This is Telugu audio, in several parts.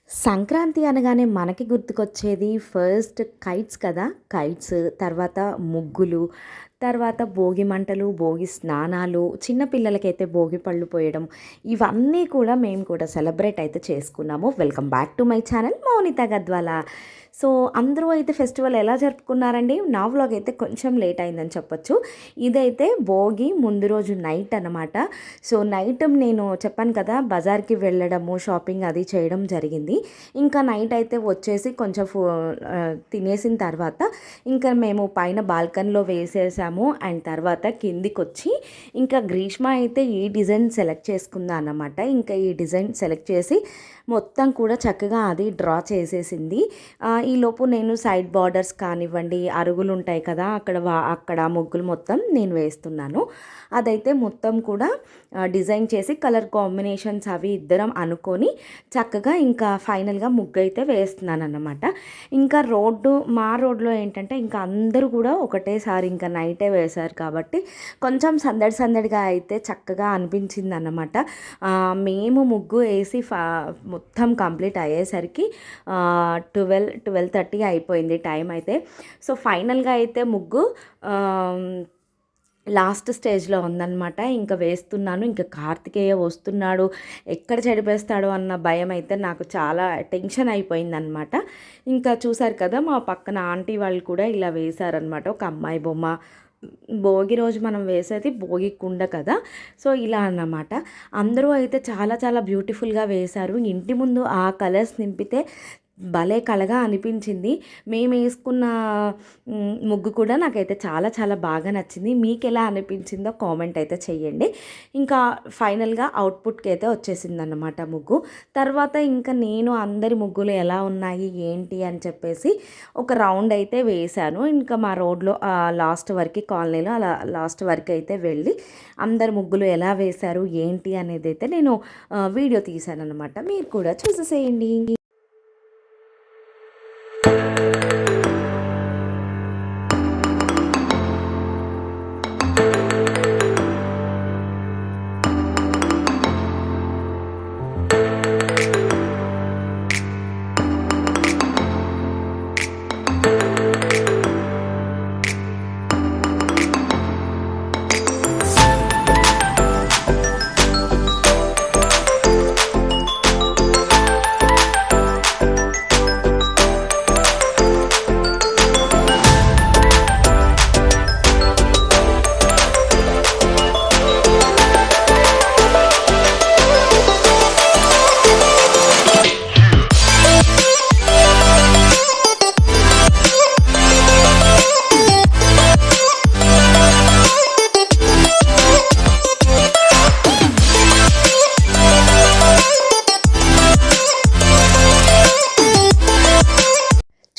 సంక్రాంతి అనగానే మనకి గుర్తుకొచ్చేది ఫస్ట్ కైట్స్ కదా! కైట్స్, తర్వాత ముగ్గులు, తర్వాత భోగి మంటలు, భోగి స్నానాలు, చిన్న పిల్లలకైతే భోగి పళ్ళు పోయడం, ఇవన్నీ కూడా మేము కూడా సెలబ్రేట్ అయితే చేసుకున్నాము. Welcome back to my channel Mounitha Gadwal. So, అందరూ అయితే ఫెస్టివల్ ఎలా జరుపుకున్నారండి? నా వ్లాగ్ అయితే కొంచెం లేట్ అయిందని చెప్పొచ్చు. ఇదైతే భోగి ముందు రోజు నైట్ అనమాట. సో, నైట్ నేను చెప్పాను కదా! బజార్‌కి వెళ్ళడము, షాపింగ్ అది చేయడం జరిగింది. ఇంకా నైట్ అయితే వచ్చేసి కొంచెం తినేసిన తర్వాత ఇంకా మేము పైన బాల్కనీలో వేసేసాము. అండ్ తర్వాత కిందికొచ్చి ఇంకా గ్రీష్మ అయితే ఈ డిజైన్ సెలెక్ట్ చేసుకుందా అన్నమాట. ఇంకా ఈ డిజైన్ సెలెక్ట్ చేసి మొత్తం కూడా చక్కగా అది డ్రా చేసేసింది. ఈలోపు నేను సైడ్ బార్డర్స్ కానివ్వండి, అరుగులు ఉంటాయి కదా, అక్కడ ముగ్గులు మొత్తం నేను వేస్తున్నాను. అదైతే మొత్తం కూడా డిజైన్ చేసి కలర్ కాంబినేషన్స్ అవి ఇద్దరం అనుకొని చక్కగా ఇంకా ఫైనల్గా ముగ్గు అయితే వేస్తున్నాను అన్నమాట. ఇంకా మా రోడ్లో ఏంటంటే ఇంకా అందరూ కూడా ఒకటేసారి ఇంకా నైటే వేశారు కాబట్టి కొంచెం సందడిగా అయితే చక్కగా అనిపించింది అన్నమాట. మేము ముగ్గు వేసి మొత్తం కంప్లీట్ అయ్యేసరికి 12:30 అయిపోయింది టైం అయితే. సో, ఫైనల్గా అయితే ముగ్గు లాస్ట్ స్టేజ్లో ఉందన్నమాట. ఇంకా వేస్తున్నాను. ఇంకా కార్తికేయ వస్తున్నాడు, ఎక్కడ చెడిపేస్తాడో అన్న భయం అయితే నాకు చాలా టెన్షన్ అయిపోయిందనమాట. ఇంకా చూసారు కదా, మా పక్కన ఆంటీ వాళ్ళు కూడా ఇలా వేశారనమాట. ఒక అమ్మాయి బొమ్మ. భోగి రోజు మనం వేసేది భోగి కుండ కదా. సో, ఇలా అన్నమాట. అందరూ అయితే చాలా బ్యూటిఫుల్గా వేశారు. ఇంటి ముందు ఆ కలర్స్ నింపితే భలే కళగా అనిపించింది. మేము వేసుకున్న ముగ్గు కూడా నాకైతే చాలా బాగా నచ్చింది. మీకు ఎలా అనిపించిందో కామెంట్ అయితే చెయ్యండి. ఇంకా ఫైనల్గా అవుట్పుట్కి అయితే వచ్చేసిందన్నమాట ముగ్గు. తర్వాత ఇంకా నేను అందరి ముగ్గులు ఎలా ఉన్నాయి ఏంటి అని చెప్పేసి ఒక రౌండ్ అయితే వేశాను. ఇంకా మా రోడ్లో లాస్ట్ వరకు కాలనీలో అలా లాస్ట్ వరకు అయితే వెళ్ళి అందరి ముగ్గులు ఎలా వేశారు ఏంటి అనేది అయితే నేను వీడియో తీశాను అనమాట. మీరు కూడా చూసేసేయండి.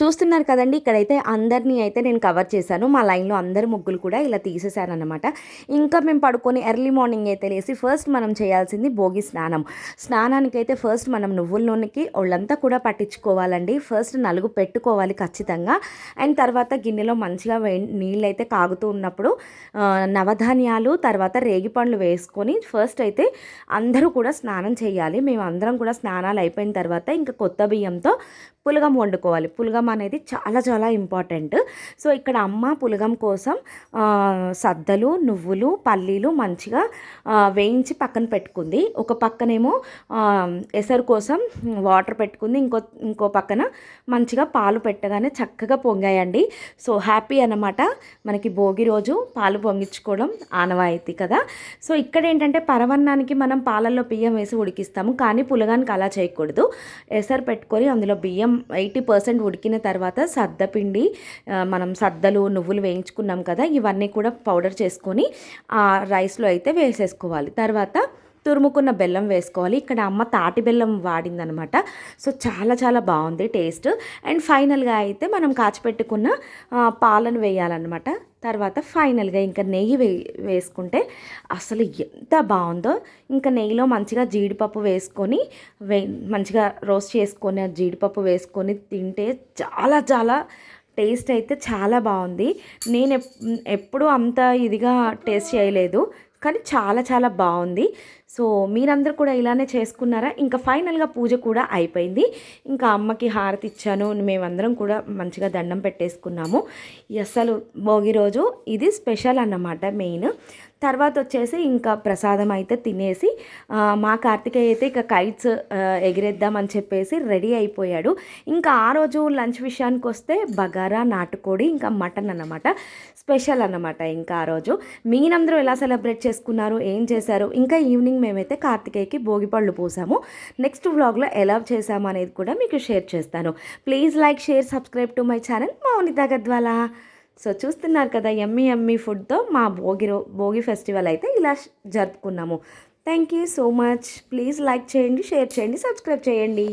చూస్తున్నారు కదండి, ఇక్కడైతే అందరినీ అయితే నేను కవర్ చేశాను. మా లైన్లో అందరి ముగ్గులు కూడా ఇలా తీసేశాను అనమాట. ఇంకా మేము పడుకొని ఎర్లీ మార్నింగ్ అయితే లేసి ఫస్ట్ మనం చేయాల్సింది భోగి స్నానం. స్నానానికైతే ఫస్ట్ మనం నువ్వుల నూనెకి ఒళ్ళంతా కూడా పట్టించుకోవాలండి. ఫస్ట్ నలుగు పెట్టుకోవాలి ఖచ్చితంగా. అండ్ తర్వాత గిన్నెలో మంచిగా నీళ్ళు అయితే కాగుతూ ఉన్నప్పుడు నవధాన్యాలు తర్వాత రేగిపండ్లు వేసుకొని ఫస్ట్ అయితే అందరూ కూడా స్నానం చేయాలి. మేము అందరం కూడా స్నానాలు అయిపోయిన తర్వాత ఇంకా కొత్త బియ్యంతో పులగం వండుకోవాలి. పులగం అనేది చాలా ఇంపార్టెంట్. సో, ఇక్కడ అమ్మ పులగం కోసం సద్దలు, నువ్వులు, పల్లీలు మంచిగా వేయించి పక్కన పెట్టుకుంది. ఒక పక్కనేమో ఎసరు కోసం వాటర్ పెట్టుకుంది. ఇంకో పక్కన మంచిగా పాలు పెట్టగానే చక్కగా పొంగాయండి. సో, హ్యాపీ అన్నమాట. మనకి భోగి రోజు పాలు పొంగించుకోవడం ఆనవాయితీ కదా. సో, ఇక్కడ ఏంటంటే పరవన్నానికి మనం పాలల్లో బియ్యం వేసి ఉడికిస్తాము, కానీ పులగానికి అలా చేయకూడదు. ఎసరు పెట్టుకొని అందులో బియ్యం 80% ఉడికిన తర్వాత సద్దపిండి, మనం సద్దలు, నువ్వులు వేయించుకున్నాం కదా, ఇవన్నీ కూడా పౌడర్ చేసుకొని ఆ రైస్లో అయితే వేసేసుకోవాలి. తర్వాత తురుముకున్న బెల్లం వేసుకోవాలి. ఇక్కడ అమ్మ తాటి బెల్లం వాడిందనమాట. సో, చాలా బాగుంది టేస్ట్. అండ్ ఫైనల్గా అయితే మనం కాచిపెట్టుకున్న పాలను వేయాలన్నమాట. తర్వాత ఫైనల్గా ఇంకా నెయ్యి వేసుకుంటే అసలు ఎంత బాగుందో. ఇంకా నెయ్యిలో మంచిగా జీడిపప్పు వేసుకొని మంచిగా రోస్ట్ చేసుకొని జీడిపప్పు వేసుకొని తింటే చాలా టేస్ట్ అయితే చాలా బాగుంది. నేను ఎప్పుడూ అంత ఇదిగా టేస్ట్ చేయలేదు, కానీ చాలా బాగుంది. సో మీరందరూ కూడా ఇలానే చేసుకున్నారా? ఇంకా ఫైనల్‌గా పూజ కూడా అయిపోయింది. ఇంకా అమ్మకి హారతి ఇచ్చాను. మేమందరం కూడా మంచిగా దండం పెట్టేసుకున్నాము. అసలు భోగి రోజు ఇది స్పెషల్ అన్నమాట మెయిన్. తర్వాత వచ్చేసి ఇంకా ప్రసాదం అయితే తినేసి మా కార్తికేయ అయితే ఇక కైట్స్ ఎగిరేద్దామని చెప్పేసి రెడీ అయిపోయాడు. ఇంకా ఆ రోజు లంచ్ విషయానికొస్తే బగారా, నాటుకోడి, ఇంకా మటన్ అన్నమాట. స్పెషల్ అన్నమాట ఇంకా ఆ రోజు. మీరందరూ ఎలా సెలబ్రేట్ చేసుకున్నారు? ఏం చేశారు? ఇంకా ఈవినింగ్ మేమైతే కార్తికేయకి భోగిపళ్ళు పోసాము. నెక్స్ట్ వ్లాగ్‌లో ఎలా చేశాము అనేది కూడా మీకు షేర్ చేస్తాను. Please like, share, subscribe to my channel Mounitha Gadwal. So చూస్తున్నారు కదా, యమ్మీ యమ్మీ ఫుడ్తో మా భోగి ఫెస్టివల్ అయితే ఇలా జరుపుకున్నాము. Thank you so much. Please like చేయండి, షేర్ చేయండి, సబ్స్క్రైబ్ చేయండి.